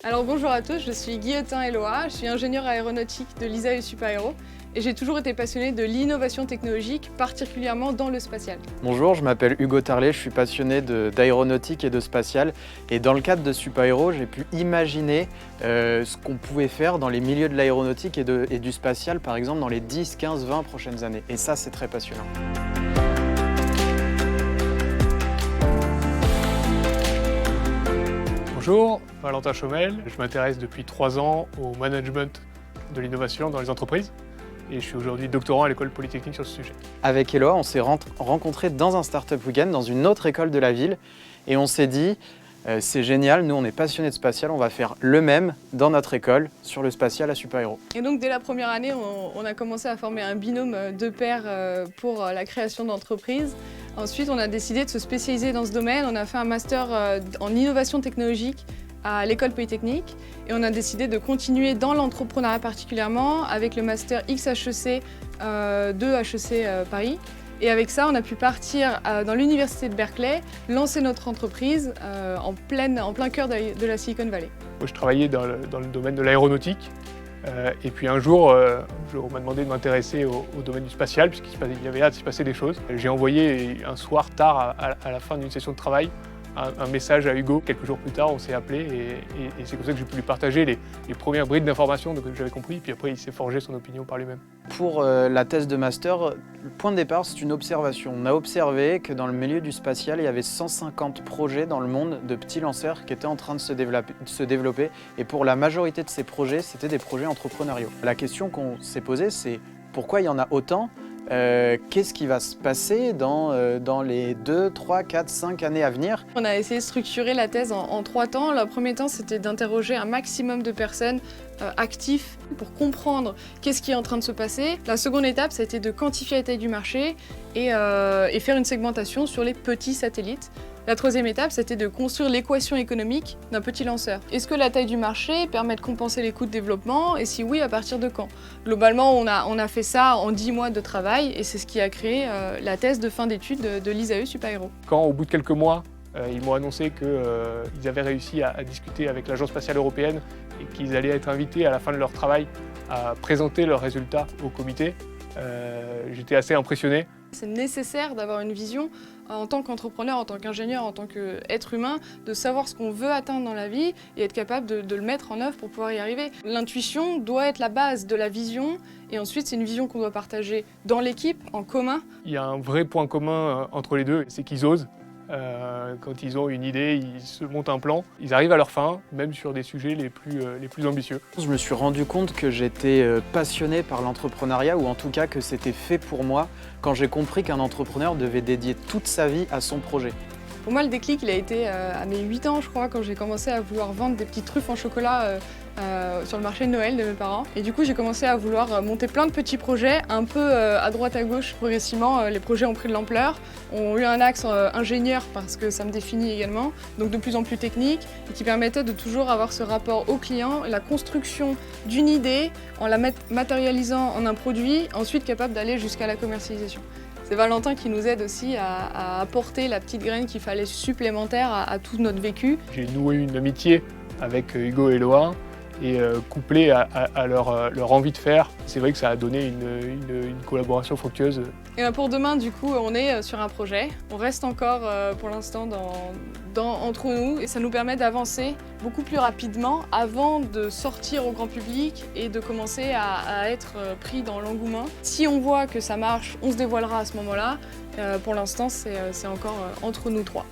Alors bonjour à tous, je suis Guillotin Eloa, je suis ingénieure aéronautique de l'ISAE Supaéro et j'ai toujours été passionnée de l'innovation technologique, particulièrement dans le spatial. Bonjour, je m'appelle Hugo Tarlet, je suis passionné d'aéronautique et de spatial. Et dans le cadre de Supaéro, j'ai pu imaginer ce qu'on pouvait faire dans les milieux de l'aéronautique et du spatial, par exemple dans les 10, 15, 20 prochaines années. Et ça, c'est très passionnant. Bonjour, Valentin Chaumel. Je m'intéresse depuis 3 ans au management de l'innovation dans les entreprises et je suis aujourd'hui doctorant à l'école polytechnique sur ce sujet. Avec Eloa, on s'est rencontrés dans un Startup Weekend, dans une autre école de la ville, et on s'est dit c'est génial, nous on est passionnés de spatial, on va faire le même dans notre école sur le spatial à Supaéro. Et donc dès la première année, on a commencé à former un binôme de pairs pour la création d'entreprises. Ensuite, on a décidé de se spécialiser dans ce domaine. On a fait un master en innovation technologique à l'école polytechnique et on a décidé de continuer dans l'entrepreneuriat particulièrement avec le master XHEC de HEC Paris. Et avec ça, on a pu partir dans l'université de Berkeley, lancer notre entreprise en plein cœur de la Silicon Valley. Moi, je travaillais dans le domaine de l'aéronautique et puis un jour, on m'a demandé de m'intéresser au domaine du spatial puisqu'il y avait là de s'y passer des choses. J'ai envoyé un soir tard à la fin d'une session de travail un message à Hugo. Quelques jours plus tard, on s'est appelé et c'est comme ça que j'ai pu lui partager les premières brides d'informations que j'avais compris. Puis après, il s'est forgé son opinion par lui-même. Pour la thèse de master, le point de départ, c'est une observation. On a observé que dans le milieu du spatial, il y avait 150 projets dans le monde de petits lanceurs qui étaient en train de se développer. Et pour la majorité de ces projets, c'était des projets entrepreneuriaux. La question qu'on s'est posée, c'est pourquoi il y en a autant ? Qu'est-ce qui va se passer dans les 2, 3, 4, 5 années à venir? On a essayé de structurer la thèse en 3 temps. Le premier temps, c'était d'interroger un maximum de personnes actifs pour comprendre qu'est-ce qui est en train de se passer. La seconde étape, ça a été de quantifier la taille du marché et faire une segmentation sur les petits satellites. La troisième étape, c'était de construire l'équation économique d'un petit lanceur. Est-ce que la taille du marché permet de compenser les coûts de développement et si oui, à partir de quand? Globalement, on a fait ça en 10 mois de travail et c'est ce qui a créé la thèse de fin d'études de l'ISAE Supaéro. Quand, au bout de quelques mois, ils m'ont annoncé qu'ils avaient réussi à discuter avec l'Agence spatiale européenne et qu'ils allaient être invités à la fin de leur travail à présenter leurs résultats au comité, j'étais assez impressionné. C'est nécessaire d'avoir une vision en tant qu'entrepreneur, en tant qu'ingénieur, en tant qu'être humain, de savoir ce qu'on veut atteindre dans la vie et être capable de le mettre en œuvre pour pouvoir y arriver. L'intuition doit être la base de la vision et ensuite c'est une vision qu'on doit partager dans l'équipe, en commun. Il y a un vrai point commun entre les deux, c'est qu'ils osent. Quand ils ont une idée, ils se montent un plan, ils arrivent à leur fin, même sur des sujets les plus ambitieux. Je me suis rendu compte que j'étais passionné par l'entrepreneuriat, ou en tout cas que c'était fait pour moi, quand j'ai compris qu'un entrepreneur devait dédier toute sa vie à son projet. Pour moi, le déclic, il a été à mes 8 ans, je crois, quand j'ai commencé à vouloir vendre des petites truffes en chocolat sur le marché de Noël de mes parents. Et du coup, j'ai commencé à vouloir monter plein de petits projets, un peu à droite à gauche. Progressivement, les projets ont pris de l'ampleur, ont eu un axe ingénieur parce que ça me définit également, donc de plus en plus technique, et qui permettait de toujours avoir ce rapport au client, la construction d'une idée en la matérialisant en un produit, ensuite capable d'aller jusqu'à la commercialisation. C'est Valentin qui nous aide aussi à apporter la petite graine qu'il fallait supplémentaire à tout notre vécu. J'ai noué une amitié avec Hugo et Eloa et couplé à leur envie de faire, c'est vrai que ça a donné une collaboration fructueuse. Et pour demain, du coup, on est sur un projet. On reste encore pour l'instant entre nous et ça nous permet d'avancer beaucoup plus rapidement avant de sortir au grand public et de commencer à être pris dans l'engouement. Si on voit que ça marche, on se dévoilera à ce moment-là. Pour l'instant, c'est encore entre nous trois.